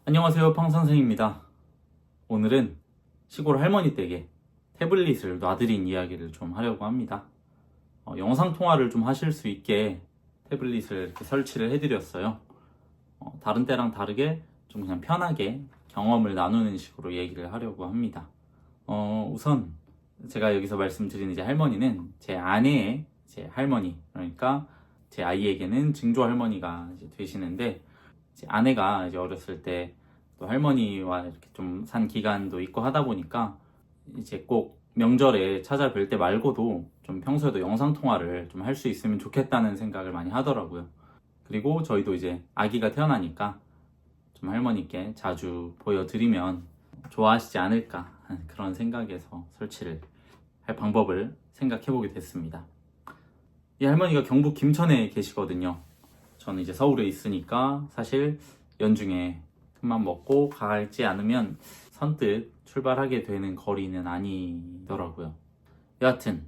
안녕하세요, 팡선생입니다. 오늘은 시골 할머니 댁에 태블릿을 놔드린 이야기를 좀 하려고 합니다. 영상통화를 좀 하실 수 있게 태블릿을 이렇게 설치를 해드렸어요. 다른 때랑 다르게 좀 그냥 편하게 경험을 나누는 식으로 얘기를 하려고 합니다. 우선 제가 여기서 말씀드린 이제 할머니는 제 아내의 제 할머니, 그러니까 제 아이에게는 증조 할머니가 이제 되시는데, 제 아내가 이제 어렸을 때 또 할머니와 이렇게 좀 산 기간도 있고 하다 보니까 이제 꼭 명절에 찾아뵐 때 말고도 좀 평소에도 영상 통화를 좀 할 수 있으면 좋겠다는 생각을 많이 하더라고요. 그리고 저희도 이제 아기가 태어나니까 좀 할머니께 자주 보여드리면 좋아하시지 않을까 하는 그런 생각에서 설치를 할 방법을 생각해 보게 됐습니다. 이 할머니가 경북 김천에 계시거든요. 저는 이제 서울에 있으니까 사실 연중에 큰맘 먹고 가지 않으면 선뜻 출발하게 되는 거리는 아니더라고요. 여하튼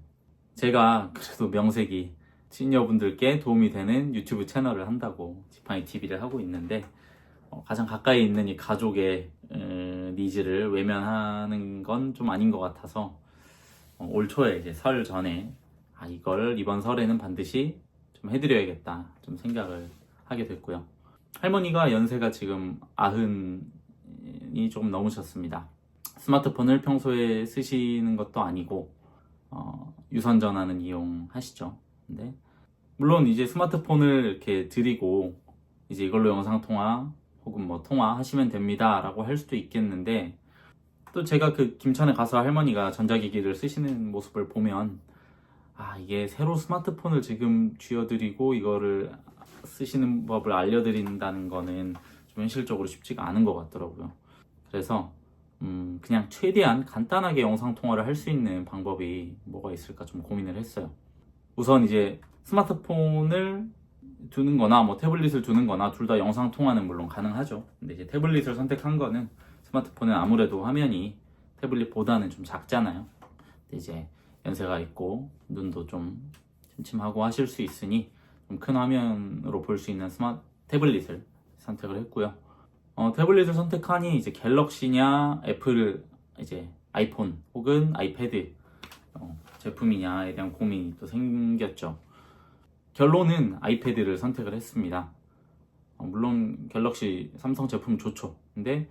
제가 그래도 명색이 시니어분들께 도움이 되는 유튜브 채널을 한다고 지팡이 TV를 하고 있는데, 가장 가까이 있는 이 가족의 니즈를 외면하는 건 좀 아닌 것 같아서 올 초에 이제 설 전에 이걸 이번 설에는 반드시 좀 해드려야겠다 좀 생각을 하게 됐고요. 할머니가 연세가 지금 90이 조금 넘으셨습니다. 스마트폰을 평소에 쓰시는 것도 아니고 유선 전화는 이용하시죠. 근데 물론 이제 스마트폰을 이렇게 드리고 이제 이걸로 영상 통화 혹은 뭐 통화하시면 됩니다 라고 할 수도 있겠는데, 또 제가 그 김천에 가서 할머니가 전자기기를 쓰시는 모습을 보면 이게 새로 스마트폰을 지금 쥐어드리고 이거를 쓰시는 법을 알려드린다는 거는 좀 현실적으로 쉽지가 않은 것 같더라고요. 그래서 그냥 최대한 간단하게 영상 통화를 할 수 있는 방법이 뭐가 있을까 좀 고민을 했어요. 우선 이제 스마트폰을 두는 거나 뭐 태블릿을 두는 거나 둘 다 영상 통화는 물론 가능하죠. 근데 이제 태블릿을 선택한 거는 스마트폰은 아무래도 화면이 태블릿보다는 좀 작잖아요. 근데 이제 연세가 있고 눈도 좀 침침하고 하실 수 있으니 좀 큰 화면으로 볼 수 있는 태블릿을 선택을 했고요. 태블릿을 선택하니 이제 갤럭시냐 애플 이제 아이폰 혹은 아이패드 제품이냐에 대한 고민이 또 생겼죠. 결론은 아이패드를 선택을 했습니다. 물론 갤럭시 삼성 제품 좋죠. 근데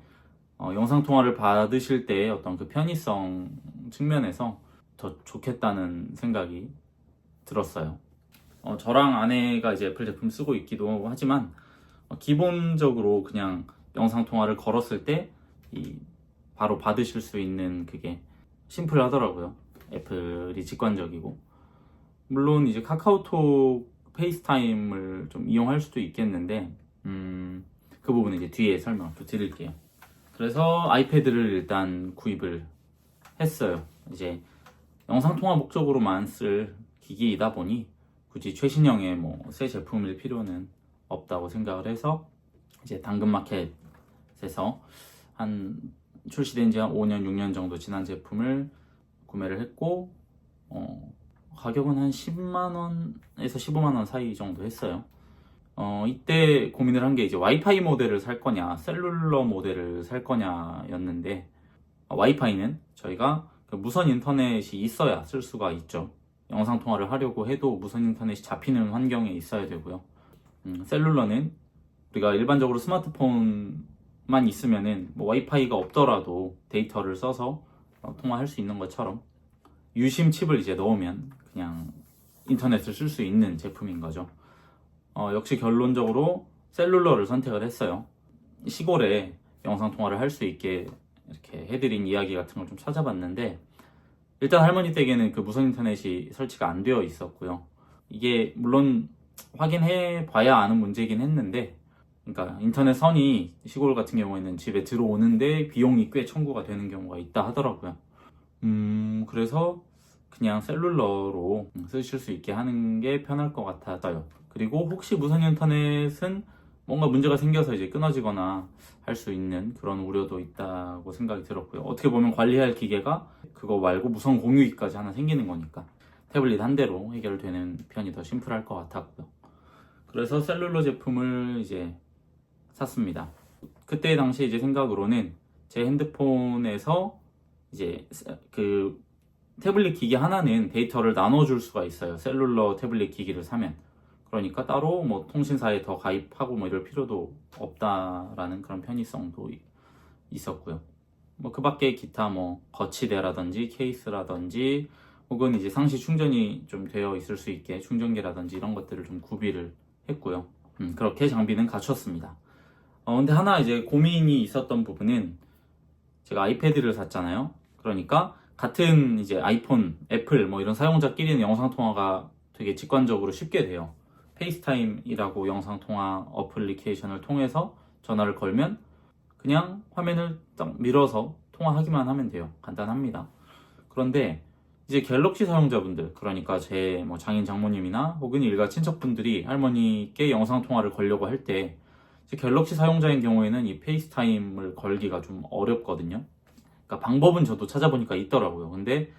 영상 통화를 받으실 때 어떤 그 편의성 측면에서 더 좋겠다는 생각이 들었어요. 저랑 아내가 이제 애플 제품 쓰고 있기도 하지만 기본적으로 그냥 영상 통화를 걸었을 때 바로 받으실 수 있는 그게 심플하더라고요. 애플이 직관적이고, 물론 이제 카카오톡 페이스타임을 좀 이용할 수도 있겠는데 그 부분은 이제 뒤에 설명을 또 드릴게요. 그래서 아이패드를 일단 구입을 했어요. 이제 영상통화 목적으로만 쓸 기기이다 보니 굳이 최신형의 뭐 새 제품일 필요는 없다고 생각을 해서 이제 당근마켓에서 한 출시된 지 한 5년, 6년 정도 지난 제품을 구매를 했고, 가격은 한 10만원에서 15만원 사이 정도 했어요. 이때 고민을 한 게 이제 와이파이 모델을 살 거냐, 셀룰러 모델을 살 거냐였는데, 와이파이는 저희가 무선 인터넷이 있어야 쓸 수가 있죠. 영상 통화를 하려고 해도 무선 인터넷이 잡히는 환경에 있어야 되고요. 셀룰러는 우리가 일반적으로 스마트폰만 있으면은 뭐 와이파이가 없더라도 데이터를 써서 통화할 수 있는 것처럼 유심 칩을 이제 넣으면 그냥 인터넷을 쓸 수 있는 제품인 거죠. 역시 결론적으로 셀룰러를 선택을 했어요. 시골에 영상 통화를 할 수 있게 이렇게 해드린 이야기 같은 걸 좀 찾아봤는데, 일단 할머니 댁에는 그 무선 인터넷이 설치가 안 되어 있었고요. 이게 물론 확인해 봐야 아는 문제긴 했는데, 그러니까 인터넷 선이 시골 같은 경우에는 집에 들어오는데 비용이 꽤 청구가 되는 경우가 있다 하더라고요. 그래서 그냥 셀룰러로 쓰실 수 있게 하는 게 편할 것 같아요. 그리고 혹시 무선 인터넷은 뭔가 문제가 생겨서 이제 끊어지거나 할 수 있는 그런 우려도 있다고 생각이 들었고요. 어떻게 보면 관리할 기계가 그거 말고 무선 공유기까지 하나 생기는 거니까 태블릿 한 대로 해결되는 편이 더 심플할 것 같았고요. 그래서 셀룰러 제품을 이제 샀습니다. 그때 당시 이제 생각으로는 제 핸드폰에서 이제 그 태블릿 기기 하나는 데이터를 나눠줄 수가 있어요. 셀룰러 태블릿 기기를 사면. 그러니까 따로 뭐 통신사에 더 가입하고 뭐 이럴 필요도 없다라는 그런 편의성도 있었고요. 뭐 그 밖에 기타 뭐 거치대라든지 케이스라든지 혹은 이제 상시 충전이 좀 되어 있을 수 있게 충전기라든지 이런 것들을 좀 구비를 했고요. 그렇게 장비는 갖췄습니다. 근데 하나 이제 고민이 있었던 부분은 제가 아이패드를 샀잖아요. 그러니까 같은 이제 아이폰, 애플 뭐 이런 사용자끼리는 영상통화가 되게 직관적으로 쉽게 돼요. 페이스타임이라고 영상통화 어플리케이션을 통해서 전화를 걸면 그냥 화면을 딱 밀어서 통화하기만 하면 돼요. 간단합니다. 그런데 이제 갤럭시 사용자분들, 그러니까 제 뭐 장인 장모님이나 혹은 일가 친척분들이 할머니께 영상통화를 걸려고 할 때 갤럭시 사용자인 경우에는 이 페이스타임을 걸기가 좀 어렵거든요. 그러니까 방법은 저도 찾아보니까 있더라고요. 근데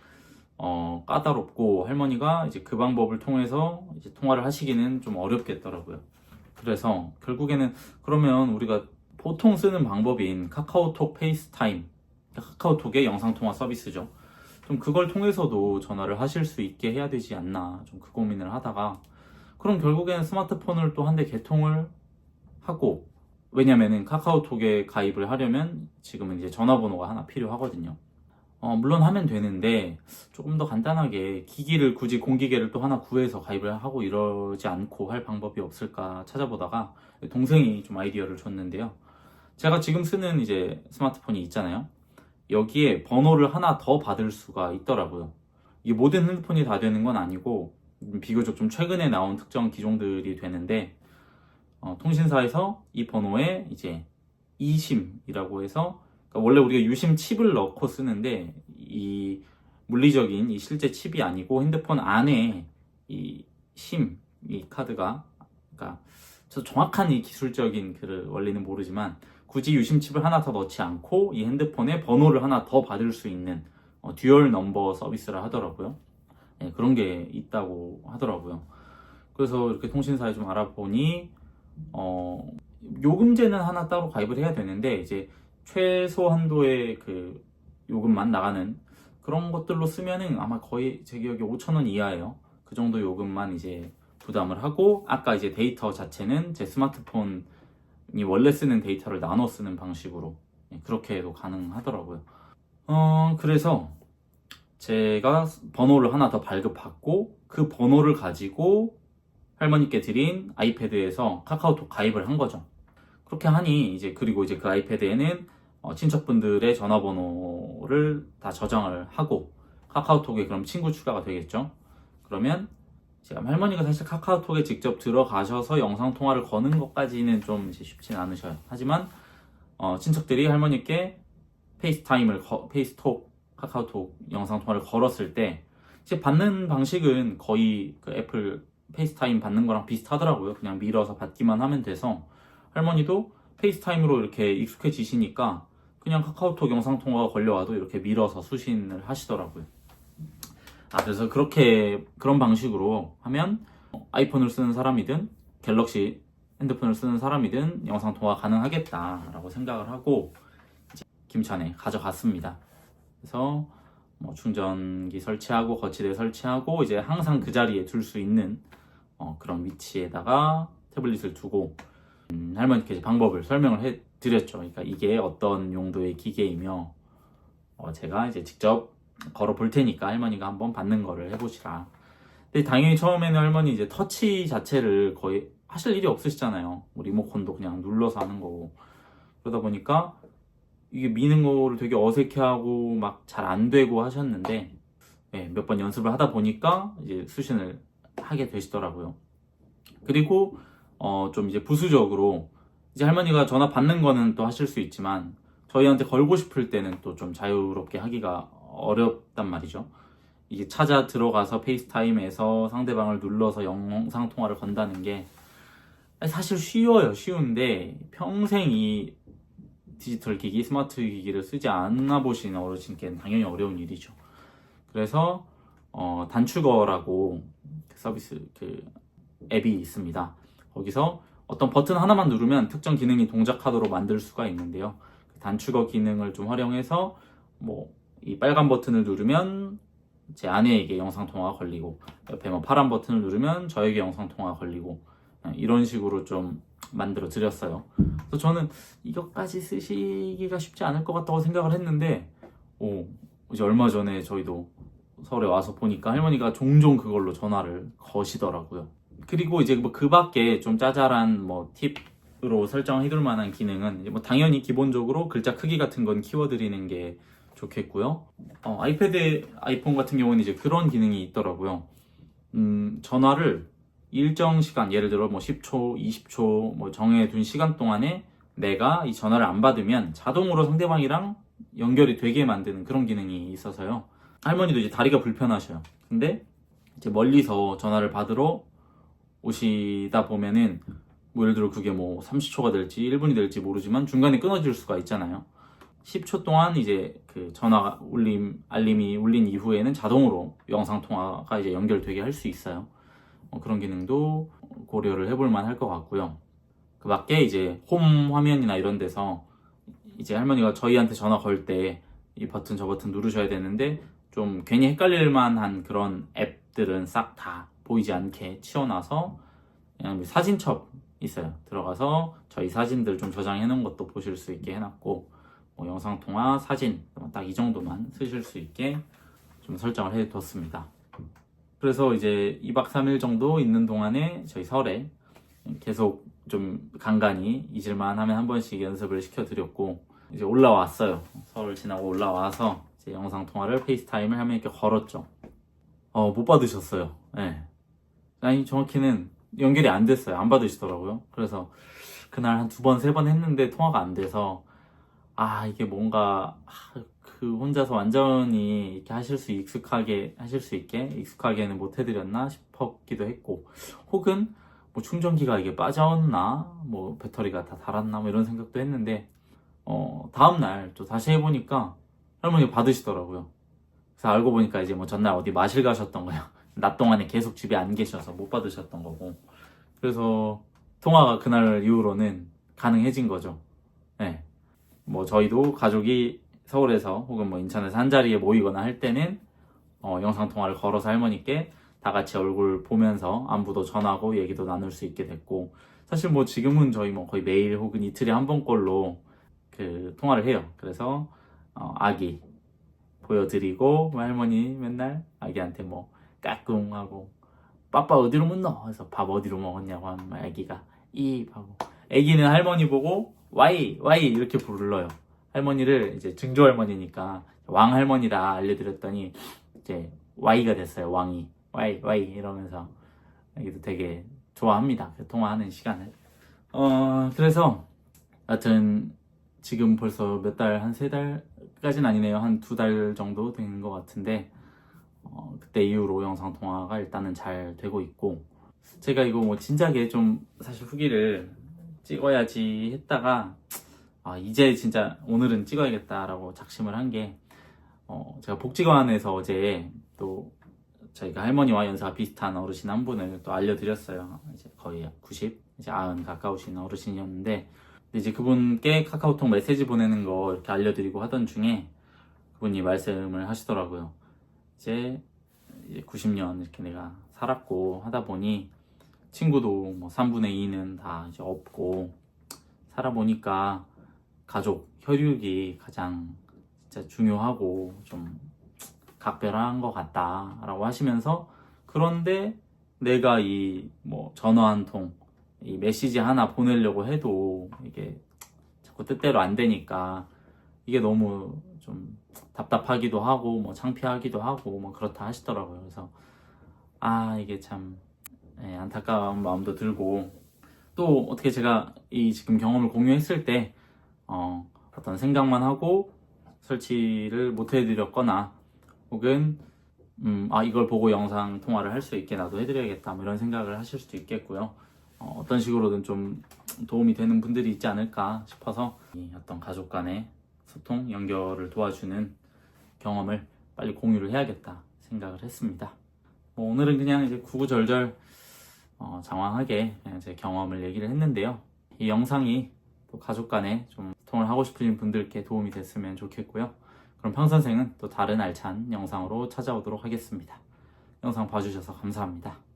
까다롭고 할머니가 이제 그 방법을 통해서 이제 통화를 하시기는 좀 어렵겠더라고요. 그래서 결국에는 그러면 우리가 보통 쓰는 방법인 카카오톡 페이스타임, 카카오톡의 영상통화 서비스죠. 좀 그걸 통해서도 전화를 하실 수 있게 해야 되지 않나, 좀 그 고민을 하다가, 그럼 결국에는 스마트폰을 또 한 대 개통을 하고, 왜냐면은 카카오톡에 가입을 하려면 지금은 이제 전화번호가 하나 필요하거든요. 물론 하면 되는데 조금 더 간단하게 기기를 굳이 공기계를 또 하나 구해서 가입을 하고 이러지 않고 할 방법이 없을까 찾아보다가 동생이 좀 아이디어를 줬는데요. 제가 지금 쓰는 이제 스마트폰이 있잖아요. 여기에 번호를 하나 더 받을 수가 있더라고요. 이게 모든 핸드폰이 다 되는 건 아니고 비교적 좀 최근에 나온 특정 기종들이 되는데 통신사에서 이 번호에 이제 eSIM이라고 해서 그러니까 원래 우리가 유심 칩을 넣고 쓰는데 이 물리적인 이 실제 칩이 아니고 핸드폰 안에 이 심, 이 카드가 그러니까 저 정확한 이 기술적인 그 원리는 모르지만 굳이 유심 칩을 하나 더 넣지 않고 이 핸드폰에 번호를 하나 더 받을 수 있는 듀얼 넘버 서비스를 하더라고요. 네, 그런 게 있다고 하더라고요. 그래서 이렇게 통신사에 좀 알아보니 요금제는 하나 따로 가입을 해야 되는데 이제 최소 한도의 그 요금만 나가는 그런 것들로 쓰면은 아마 거의 제 기억에 5,000원 이하예요. 그 정도 요금만 이제 부담을 하고 아까 이제 데이터 자체는 제 스마트폰이 원래 쓰는 데이터를 나눠 쓰는 방식으로 그렇게 해도 가능하더라고요. 그래서 제가 번호를 하나 더 발급받고 그 번호를 가지고 할머니께 드린 아이패드에서 카카오톡 가입을 한 거죠. 그렇게 하니 이제 그리고 이제 그 아이패드에는 친척분들의 전화번호를 다 저장을 하고 카카오톡에 그럼 친구 추가가 되겠죠. 그러면 제가 할머니가 사실 카카오톡에 직접 들어가셔서 영상 통화를 거는 것까지는 좀 이제 쉽진 않으셔요. 하지만 친척들이 할머니께 페이스톡 카카오톡 영상 통화를 걸었을 때 이제 받는 방식은 거의 그 애플 페이스타임 받는 거랑 비슷하더라고요. 그냥 밀어서 받기만 하면 돼서 할머니도 페이스타임으로 이렇게 익숙해지시니까 그냥 카카오톡 영상통화가 걸려와도 이렇게 밀어서 수신을 하시더라고요. 그래서 그런 방식으로 하면 아이폰을 쓰는 사람이든 갤럭시 핸드폰을 쓰는 사람이든 영상통화 가능하겠다라고 생각을 하고 김천에 가져갔습니다. 그래서 뭐 충전기 설치하고 거치대 설치하고 이제 항상 그 자리에 둘 수 있는 그런 위치에다가 태블릿을 두고 할머니께 이제 방법을 설명을 해드렸죠. 그러니까 이게 어떤 용도의 기계이며 제가 이제 직접 걸어 볼 테니까 할머니가 한번 받는 거를 해보시라. 근데 당연히 처음에는 할머니 이제 터치 자체를 거의 하실 일이 없으시잖아요. 뭐 리모컨도 그냥 눌러서 하는 거고 그러다 보니까 이게 미는 거를 되게 어색해하고 막 잘 안 되고 하셨는데 몇 번 연습을 하다 보니까 이제 수신을 하게 되시더라고요. 그리고 좀 이제 부수적으로 이제 할머니가 전화 받는 거는 또 하실 수 있지만 저희한테 걸고 싶을 때는 또 좀 자유롭게 하기가 어렵단 말이죠. 이게 찾아 들어가서 페이스타임에서 상대방을 눌러서 영상 통화를 건다는 게 사실 쉬운데 평생 이 디지털 기기, 스마트 기기를 쓰지 않아 보신 어르신께는 당연히 어려운 일이죠. 그래서 단축어라고 서비스 그 앱이 있습니다. 거기서 어떤 버튼 하나만 누르면 특정 기능이 동작하도록 만들 수가 있는데요. 그 단축어 기능을 좀 활용해서 뭐 이 빨간 버튼을 누르면 제 아내에게 영상통화가 걸리고, 옆에 뭐 파란 버튼을 누르면 저에게 영상통화가 걸리고, 이런 식으로 좀 만들어 드렸어요. 그래서 저는 이것까지 쓰시기가 쉽지 않을 것 같다고 생각을 했는데, 이제 얼마 전에 저희도 서울에 와서 보니까 할머니가 종종 그걸로 전화를 거시더라고요. 그리고 이제 뭐 그 밖에 좀 짜잘한 뭐 팁으로 설정해둘 만한 기능은 이제 뭐 당연히 기본적으로 글자 크기 같은 건 키워드리는 게 좋겠고요. 아이패드, 아이폰 같은 경우는 이제 그런 기능이 있더라고요. 전화를 일정 시간, 예를 들어 뭐 10초, 20초 뭐 정해둔 시간 동안에 내가 이 전화를 안 받으면 자동으로 상대방이랑 연결이 되게 만드는 그런 기능이 있어서요. 할머니도 이제 다리가 불편하셔요. 근데 이제 멀리서 전화를 받으러 오시다 보면은 뭐 예를 들어 그게 뭐 30초가 될지 1분이 될지 모르지만 중간에 끊어질 수가 있잖아요. 10초 동안 이제 그 전화 알림이 울린 이후에는 자동으로 영상 통화가 이제 연결되게 할 수 있어요. 그런 기능도 고려를 해볼 만할 것 같고요. 그 밖에 이제 홈 화면이나 이런 데서 이제 할머니가 저희한테 전화 걸 때 이 버튼 저 버튼 누르셔야 되는데 좀 괜히 헷갈릴 만한 그런 앱들은 싹 다 보이지 않게 치워놔서 그냥 사진첩 있어요. 들어가서 저희 사진들 좀 저장해 놓은 것도 보실 수 있게 해놨고, 뭐 영상통화, 사진 딱 이 정도만 쓰실 수 있게 좀 설정을 해뒀습니다. 그래서 이제 2박 3일 정도 있는 동안에 저희 설에 계속 좀 간간히 잊을만 하면 한 번씩 연습을 시켜드렸고, 이제 올라왔어요. 서울 지나고 올라와서 이제 영상통화를 페이스타임을 하면 이렇게 걸었죠. 못 받으셨어요. 네. 아니, 정확히는 연결이 안 됐어요. 안 받으시더라고요. 그래서 그날 한 2번, 3번 했는데 통화가 안 돼서, 이게 뭔가 그 혼자서 완전히 이렇게 하실 수 있게 익숙하게는 못 해드렸나 싶었기도 했고, 혹은 뭐 충전기가 이게 빠졌나, 뭐 배터리가 다 닳았나, 뭐 이런 생각도 했는데, 다음날 또 다시 해보니까 할머니가 받으시더라고요. 그래서 알고 보니까 이제 뭐 전날 어디 마실 가셨던 거예요. 낮 동안에 계속 집에 안 계셔서 못 받으셨던 거고. 그래서 통화가 그날 이후로는 가능해진 거죠. 네. 뭐 저희도 가족이 서울에서 혹은 뭐 인천에서 한 자리에 모이거나 할 때는 영상 통화를 걸어서 할머니께 다 같이 얼굴 보면서 안부도 전하고 얘기도 나눌 수 있게 됐고, 사실 뭐 지금은 저희 뭐 거의 매일 혹은 이틀에 한 번꼴로 그 통화를 해요. 그래서 아기 보여드리고, 뭐 할머니 맨날 아기한테 뭐 까꿍하고 빠빠 어디로 묻노? 그래서 밥 어디로 먹었냐고 하면 아기가 입 하고, 아기는 할머니 보고 와이 와이 이렇게 불러요. 할머니를 이제 증조 할머니니까 왕 할머니라 알려드렸더니 이제 와이가 됐어요. 왕이 와이 와이 이러면서 아기도 되게 좋아합니다. 그 통화하는 시간을. 그래서 하여튼 지금 벌써 몇 달, 한 3달까지는 아니네요. 한 2달 정도 된 것 같은데, 그때 이후로 영상통화가 일단은 잘 되고 있고, 제가 이거 뭐 진작에 좀 사실 후기를 찍어야지 했다가, 이제 진짜 오늘은 찍어야겠다라고 작심을 한 게, 제가 복지관에서 어제 또 저희가 할머니와 연세가 비슷한 어르신 한 분을 또 알려드렸어요. 이제 거의 90, 이제 90 가까우신 어르신이었는데, 이제 그분께 카카오톡 메시지 보내는 거 이렇게 알려드리고 하던 중에 그분이 말씀을 하시더라고요. 이제 90년 이렇게 내가 살았고 하다 보니 친구도 뭐 3분의 2는 다 이제 없고, 살아보니까 가족 혈육이 가장 진짜 중요하고 좀 각별한 것 같다라고 하시면서, 그런데 내가 이 뭐 전화 한 통, 이 메시지 하나 보내려고 해도 이게 자꾸 뜻대로 안 되니까 이게 너무 좀 답답하기도 하고 뭐 창피하기도 하고 뭐 그렇다 하시더라고요. 그래서 이게 참 안타까운 마음도 들고, 또 어떻게 제가 이 지금 경험을 공유했을 때 어떤 생각만 하고 설치를 못 해드렸거나, 혹은 이걸 보고 영상 통화를 할 수 있게 나도 해드려야겠다 뭐 이런 생각을 하실 수도 있겠고요. 어떤 식으로든 좀 도움이 되는 분들이 있지 않을까 싶어서 이 어떤 가족 간의 소통, 연결을 도와주는 경험을 빨리 공유를 해야겠다 생각을 했습니다. 오늘은 그냥 이제 구구절절 장황하게 제 경험을 얘기를 했는데요. 이 영상이 또 가족 간에 좀 소통을 하고 싶으신 분들께 도움이 됐으면 좋겠고요. 그럼 평선생은 또 다른 알찬 영상으로 찾아오도록 하겠습니다. 영상 봐주셔서 감사합니다.